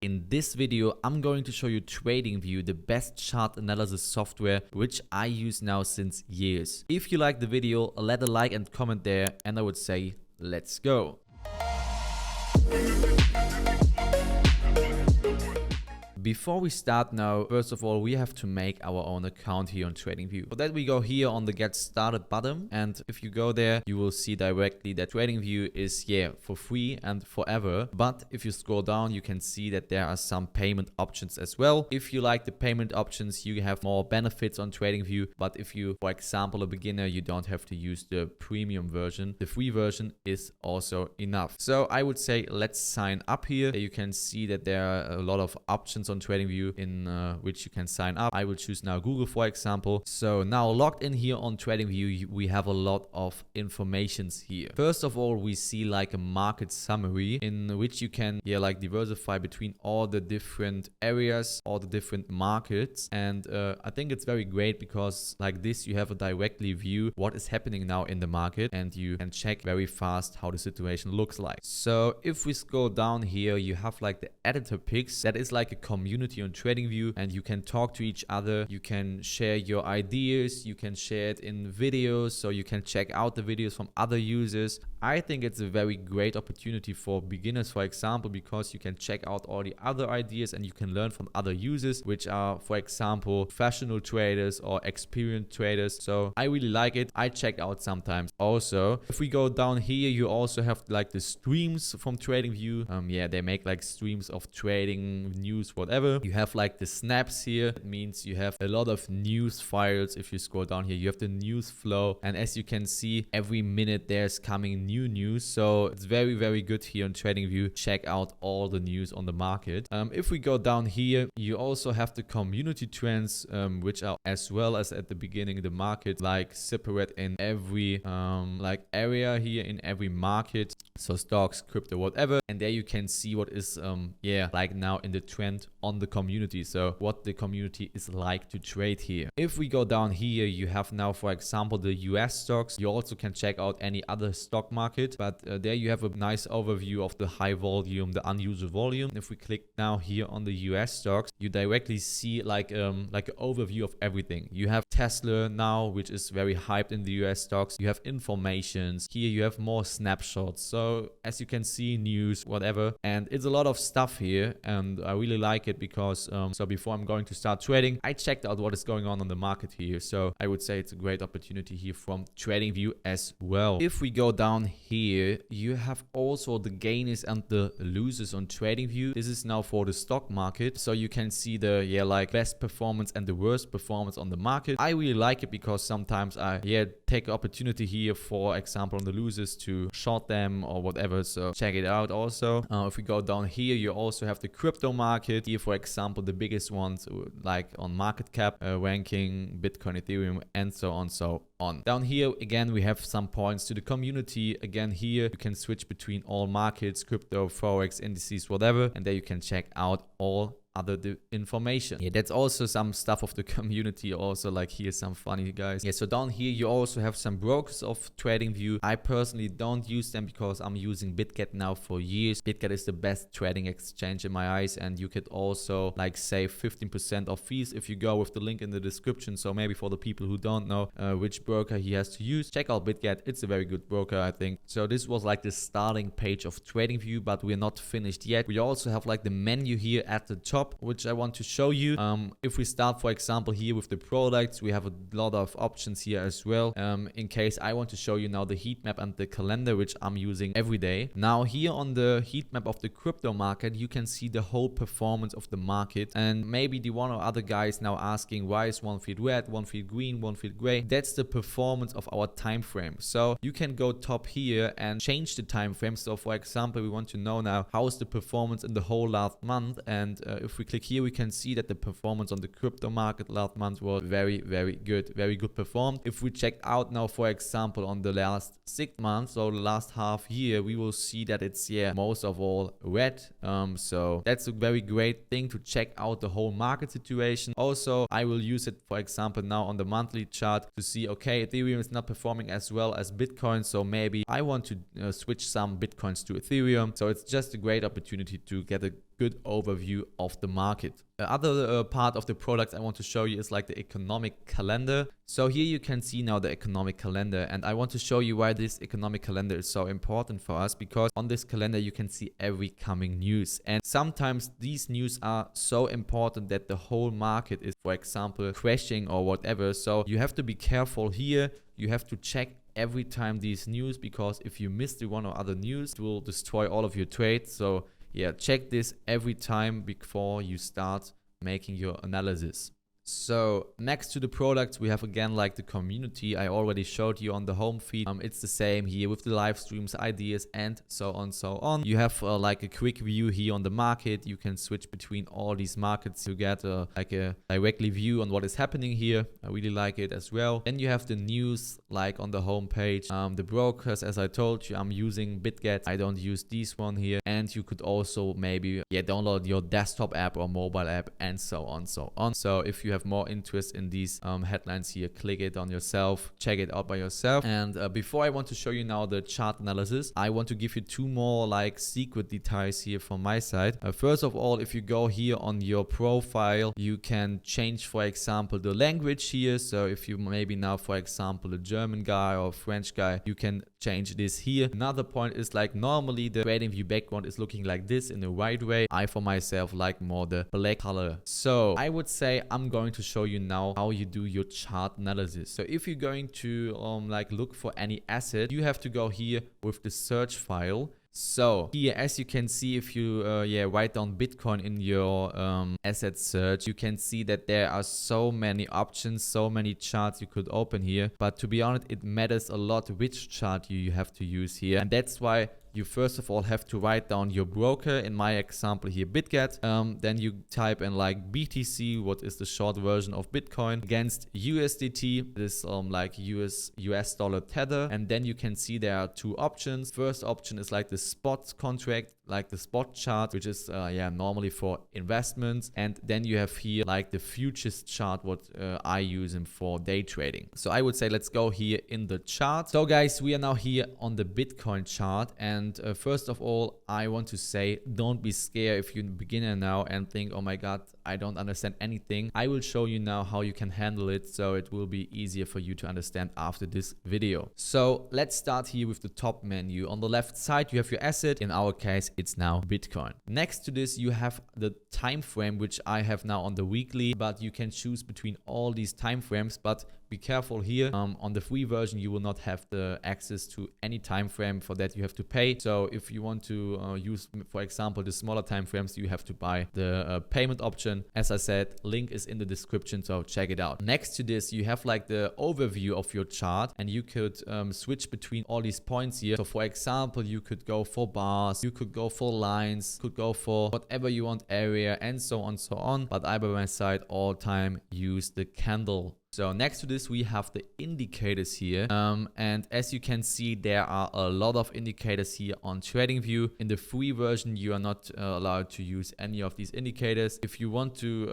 In this video, I'm going to show you TradingView, the best chart analysis software, which I use now since years. If you like the video, let a like and comment there, and I would say, let's go. Before we start now, first of all, we have to make our own account here on TradingView. For that, we go here on the Get Started button. And if you go there, you will see directly that TradingView is, for free and forever. But if you scroll down, you can see that there are some payment options as well. If you like the payment options, you have more benefits on TradingView. But if you, for example, a beginner, you don't have to use the premium version. The free version is also enough. So I would say, let's sign up here. You can see that there are a lot of options on TradingView in which you can sign up. I will choose now Google, for example. So now logged in here on TradingView, we have a lot of informations here. First of all, we see like a market summary in which you can diversify between all the different areas, all the different markets. And I think it's very great because like this, you have a directly view what is happening now in the market, and you can check very fast how the situation looks like. So if we scroll down here, you have like the editor picks. That is like a community on TradingView, and you can talk to each other. You can share your ideas. You can share it in videos, so you can check out the videos from other users. I think it's a very great opportunity for beginners, for example, because you can check out all the other ideas and you can learn from other users, which are, for example, professional traders or experienced traders. So I really like it. I check out sometimes. Also, if we go down here, you also have like the streams from TradingView. They make like streams of trading news, whatever. You have like the snaps here. It means you have a lot of news files. If you scroll down here, you have the news flow, and as you can see, every minute there's coming new news. So it's very, very good here on TradingView. Check out all the news on the market. If we go down here, you also have the community trends, which are as well as at the beginning of the market, like separate in every like area here in every market. So stocks, crypto, whatever. And there you can see what is like now in the trend on the community. So what the community is like to trade here. If we go down here, you have now, for example, the US stocks. You also can check out any other stock market, but there you have a nice overview of the high volume, the unusual volume. If we click now here on the US stocks, you directly see like an overview of everything. You have Tesla now, which is very hyped in the US stocks. You have informations. Here you have more snapshots. So as you can see, news, whatever. And it's a lot of stuff here, and I really like it because so before I'm going to start trading, I checked out what is going on the market here. So I would say it's a great opportunity here from TradingView as well. If we go down here, you have also the gainers and the losers on TradingView. This is now for the stock market, so you can see the best performance and the worst performance on the market. I really like it because sometimes I take opportunity here, for example, on the losers to short them or whatever. So check it out also. If we go down here, you also have the crypto market here, for example, the biggest ones like on market cap ranking, Bitcoin, Ethereum, and so on. Down here again, we have some points to the community. Again, here you can switch between all markets, crypto, Forex, indices, whatever, and there you can check out all other information. That's also some stuff of the community. Also, like here's some funny guys. So down here you also have some brokers of TradingView. I personally don't use them because I'm using Bitget now for years. Bitget is the best trading exchange in my eyes, and you could also like save 15% of fees if you go with the link in the description. So maybe for the people who don't know which broker he has to use, check out Bitget. It's a very good broker, I think. So this was like the starting page of TradingView, but we're not finished yet. We also have like the menu here at the top, which I want to show you. If we start, for example, here with the products, we have a lot of options here as well. In case I want to show you now the heat map and the calendar, which I'm using every day. Now here on the heat map of the crypto market, you can see the whole performance of the market, and maybe the one or other guy is now asking, why is one field red, one field green, one field gray? That's the performance of our time frame. So you can go top here and change the time frame. So for example, we want to know now how is the performance in the whole last month, and if we click here, we can see that the performance on the crypto market last month was very, very good performed. If we check out now, for example, on the last 6 months, so the last half year, we will see that it's most of all red. So that's a very great thing to check out the whole market situation. Also, I will use it, for example, now on the monthly chart to see, okay, Ethereum is not performing as well as Bitcoin, so maybe I want to switch some Bitcoins to Ethereum. So it's just a great opportunity to get a good overview of the market. The other part of the product I want to show you is like the economic calendar. So here you can see now the economic calendar, and I want to show you why this economic calendar is so important for us, because on this calendar you can see every coming news, and sometimes these news are so important that the whole market is, for example, crashing or whatever. So you have to be careful here. You have to check every time these news, because if you miss the one or other news, it will destroy all of your trades. So yeah, check this every time before you start making your analysis. So next to the products, we have again like the community I already showed you on the home feed. It's the same here with the live streams, ideas, and so on. You have like a quick view here on the market. You can switch between all these markets to get like a directly view on what is happening here. I really like it as well. Then you have the news like on the home page. The brokers, as I told you, I'm using Bitget. I don't use this one here. And you could also maybe download your desktop app or mobile app, and so on. So if you have more interest in these headlines here, click it on yourself, check it out by yourself. And before I want to show you now the chart analysis, I want to give you two more like secret details here from my side. First of all, if you go here on your profile, you can change, for example, the language here. So if you maybe now, for example, a German guy or a French guy, you can change this here. Another point is like normally the TradingView background is looking like this in the white way. I for myself like more the black color. So I would say I'm going to show you now how you do your chart analysis. So if you're going to like look for any asset, you have to go here with the search file. So here, as you can see, if you write down Bitcoin in your asset search, you can see that there are so many options, so many charts you could open here. But to be honest, it matters a lot which chart you have to use here, and that's why you first of all have to write down your broker. In my example here, Bitget. Then you type in like BTC, what is the short version of Bitcoin, against USDT, this like US dollar tether. And then you can see there are two options. First option is like the spot contract, like the spot chart, which is normally for investments. And then you have here like the futures chart, what I use for day trading. So I would say let's go here in the chart. So guys, we are now here on the Bitcoin chart, and first of all, I want to say, don't be scared if you're a beginner now and think, oh my god, I don't understand anything. I will show you now how you can handle it, so it will be easier for you to understand after this video. So let's start here with the top menu. On the left side, you have your asset. In our case, it's now Bitcoin. Next to this, you have the time frame, which I have now on the weekly, but you can choose between all these time frames. But be careful here. On the free version, you will not have the access to any time frame. For that, you have to pay. So if you want to use, for example, the smaller time frames, you have to buy the payment option. As I said, link is in the description, so check it out. Next to this, you have like the overview of your chart, and you could switch between all these points here. So for example, you could go for bars, you could go for lines, could go for whatever you want, area, and so on. But I by my side all time use the candle. So next to this, we have the indicators here. And as you can see, there are a lot of indicators here on TradingView. In the free version, you are not allowed to use any of these indicators. If you want to,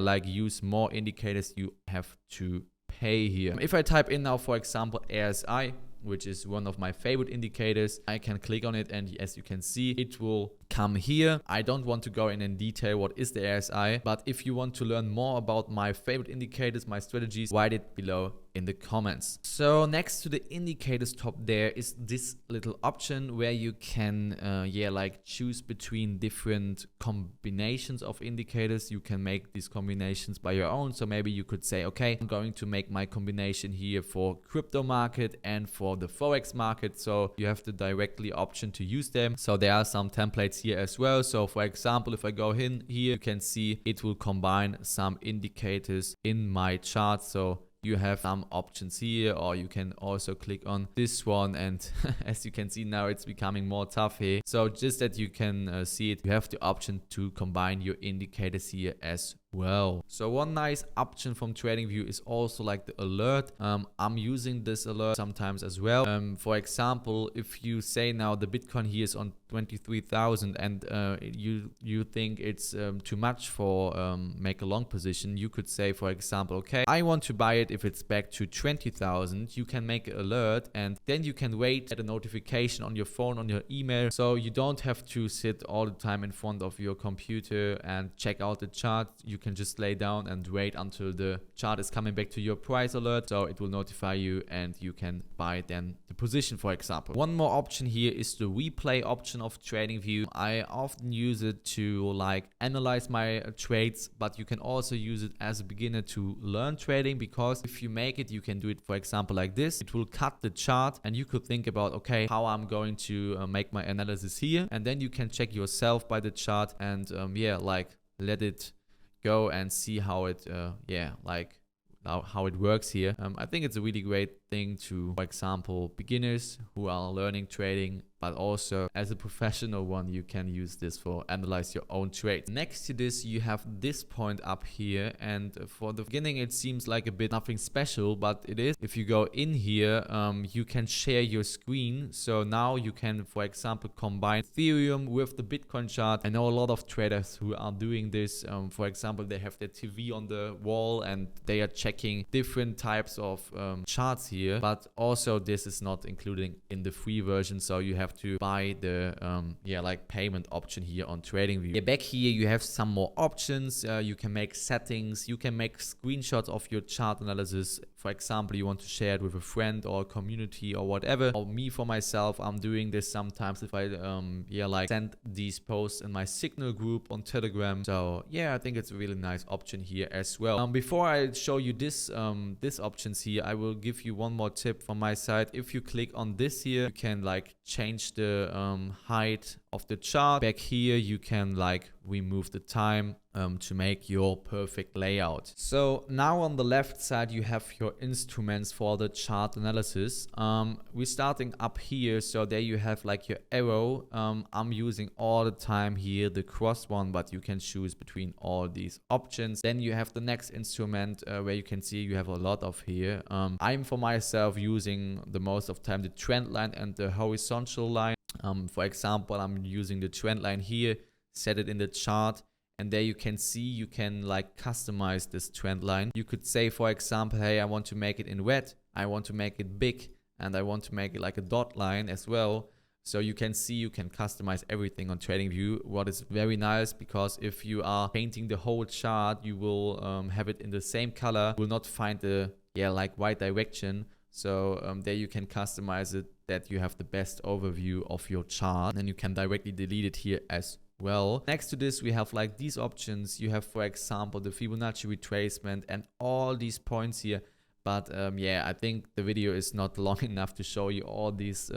like use more indicators, you have to pay here. If I type in now, for example, RSI, which is one of my favorite indicators, I can click on it, and as you can see, it will come here. I don't want to go in detail what is the RSI, but if you want to learn more about my favorite indicators, my strategies, write it below in the comments. So next to the indicators top there is this little option where you can like choose between different combinations of indicators. You can make these combinations by your own. So maybe you could say, okay, I'm going to make my combination here for crypto market and for the Forex market. So you have the directly option to use them. So there are some templates here as well. So for example, if I go in here, you can see it will combine some indicators in my chart. So you have some options here, or you can also click on this one, and as you can see now, it's becoming more tough here. So just that you can see it, you have the option to combine your indicators here as well. So one nice option from TradingView is also like the alert. I'm using this alert sometimes as well. For example, if you say now the Bitcoin here is on 23,000 and you think it's too much for make a long position, you could say, for example, okay, I want to buy it if it's back to 20,000. You can make an alert and then you can wait at a notification on your phone, on your email, so you don't have to sit all the time in front of your computer and check out the chart. You can just lay down and wait until the chart is coming back to your price alert, so it will notify you and you can buy then the position, for example. One more option here is the replay option of TradingView. I often use it to like analyze my trades, but you can also use it as a beginner to learn trading, because if you make it, you can do it, for example, like this. It will cut the chart and you could think about, okay, how I'm going to make my analysis here, and then you can check yourself by the chart and yeah, like let it go and see how it yeah, like how it works here. I think it's a really great thing to, for example, beginners who are learning trading, but also as a professional one, you can use this for analyze your own trades. Next to this, you have this point up here, and for the beginning it seems like a bit nothing special, but it is. If you go in here, you can share your screen. So now you can, for example, combine Ethereum with the Bitcoin chart. I know a lot of traders who are doing this. For example, they have their TV on the wall and they are checking different types of charts here, but also this is not including in the free version, so you have to buy the yeah, like payment option here on TradingView. Yeah, back here you have some more options. You can make settings, you can make screenshots of your chart analysis. For example, you want to share it with a friend or a community or whatever. Or me, for myself, I'm doing this sometimes if I yeah, like send these posts in my Signal group on Telegram. So yeah, I think it's a really nice option here as well. Before I show you this this options here, I will give you one more tip from my side. If you click on this here, you can like change the height of the chart. Back here you can like remove the time to make your perfect layout. So now on the left side you have your instruments for the chart analysis. We're starting up here, so there you have like your arrow. I'm using all the time here the cross one, but you can choose between all these options. Then you have the next instrument where you can see you have a lot of here. I'm for myself using the most of time the trend line and the horizontal line. For example, I'm using the trend line here, set it in the chart, and there you can see you can like customize this trend line. You could say, for example, hey, I want to make it in red, I want to make it big, and I want to make it like a dot line as well. So you can see you can customize everything on TradingView, what is very nice, because if you are painting the whole chart, you will have it in the same color, you will not find the like right direction. So there you can customize it that you have the best overview of your chart, and you can directly delete it here as well. Next to this, we have like these options. You have, for example, the Fibonacci retracement and all these points here. But yeah, I think the video is not long enough to show you all these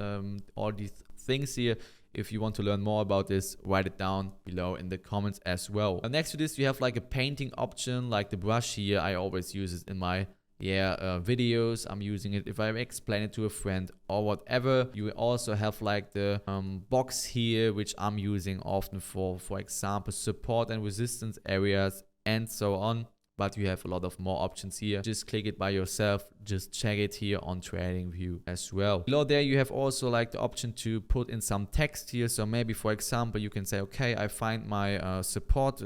things here. If you want to learn more about this, write it down below in the comments as well. Next to this, you have like a painting option, like the brush here. I always use it in my videos. I'm using it if I explain it to a friend or whatever. You also have like the box here, which I'm using often for example, support and resistance areas and so on. But you have a lot of more options here. Just click it by yourself. Just check it here on TradingView as well. Below there, you have also like the option to put in some text here. So maybe, for example, you can say, okay, I find my support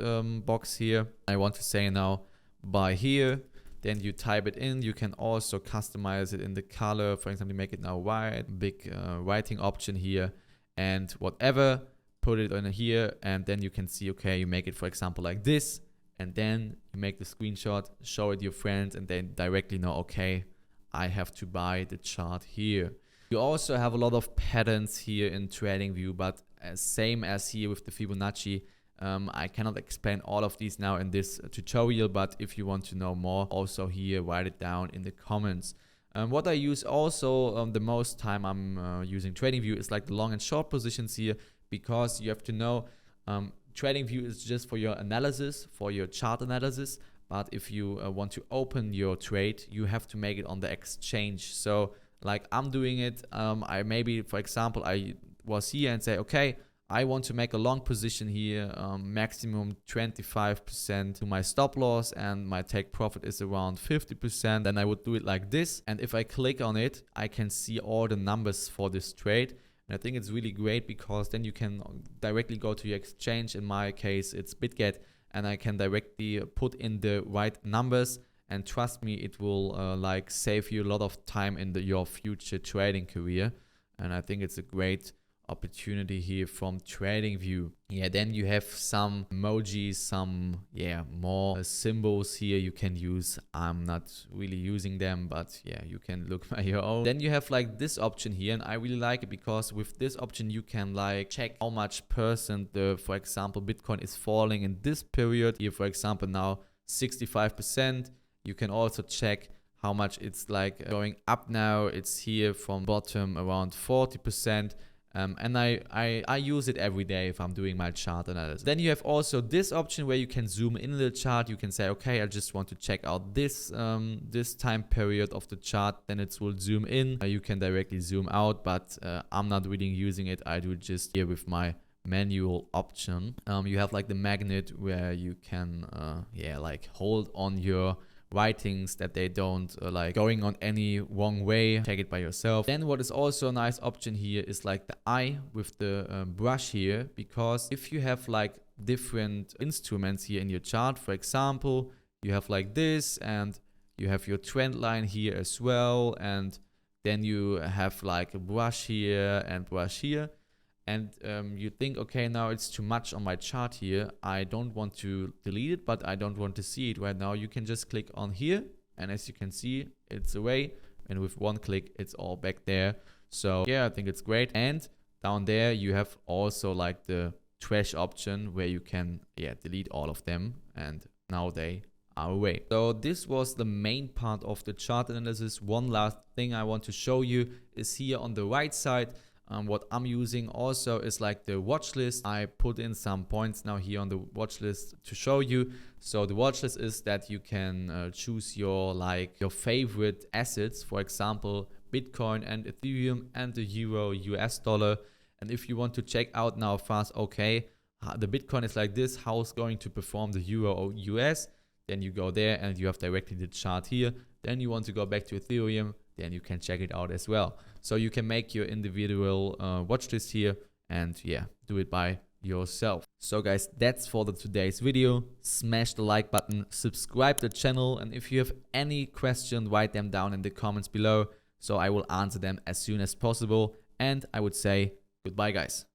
box here. I want to say now buy here. Then you type it in. You can also customize it in the color. For example, make it now white, big writing option here, and whatever, put it on here. And then you can see, okay, you make it, for example, like this. And then you make the screenshot, show it to your friends, and then directly know, okay, I have to buy the chart here. You also have a lot of patterns here in TradingView, but same as here with the Fibonacci. I cannot explain all of these now in this tutorial, but if you want to know more, also here, write it down in the comments. What I use also the most time I'm using TradingView is like the long and short positions here, because you have to know TradingView is just for your analysis, for your chart analysis. But if you want to open your trade, you have to make it on the exchange. So like I'm doing it, I maybe, for example, I was here and say, okay, I want to make a long position here, maximum 25% to my stop loss, and my take profit is around 50%, then I would do it like this. And if I click on it, I can see all the numbers for this trade. And I think it's really great because then you can directly go to your exchange. In my case, it's Bitget, and I can directly put in the right numbers. And trust me, it will like save you a lot of time in your future trading career. And I think it's a great opportunity here from TradingView. Yeah, then you have some emojis, some more symbols here you can use. I'm not really using them, but yeah, you can look by your own. Then you have like this option here, and I really like it because with this option you can like check how much percent for example, Bitcoin is falling in this period. Here, for example, now 65%. You can also check how much it's like going up now. It's here from bottom around 40%. And I use it every day if I'm doing my chart analysis. Then you have also this option where you can zoom in the chart. You can say, okay, I just want to check out this this time period of the chart. Then it will zoom in. You can directly zoom out, but I'm not really using it. I do it just here with my manual option. You have like the magnet where you can like hold on your writings that they don't like going on any wrong way. Check it by yourself. Then what is also a nice option here is like the eye with the brush here, because if you have like different instruments here in your chart, for example, you have like this, and you have your trend line here as well, and then you have like a brush here and brush here, and you think, okay, now it's too much on my chart here. I don't want to delete it, but I don't want to see it right now. You can just click on here, and as you can see, it's away. And with one click, it's all back there. So yeah, I think it's great. And down there, you have also like the trash option where you can delete all of them. And now they are away. So this was the main part of the chart analysis. One last thing I want to show you is here on the right side. What I'm using also is like the watch list. I put in some points now here on the watch list to show you. So the watch list is that you can choose your favorite assets, for example, Bitcoin and Ethereum and the Euro, US dollar. And if you want to check out now fast, okay, the Bitcoin is like this, how it's going to perform the Euro or US, then you go there and you have directly the chart here. Then you want to go back to Ethereum, then you can check it out as well. So you can make your individual watch list here and do it by yourself. So guys, that's for today's video. Smash the like button, subscribe to the channel, and if you have any question, write them down in the comments below, so I will answer them as soon as possible. And I would say goodbye guys.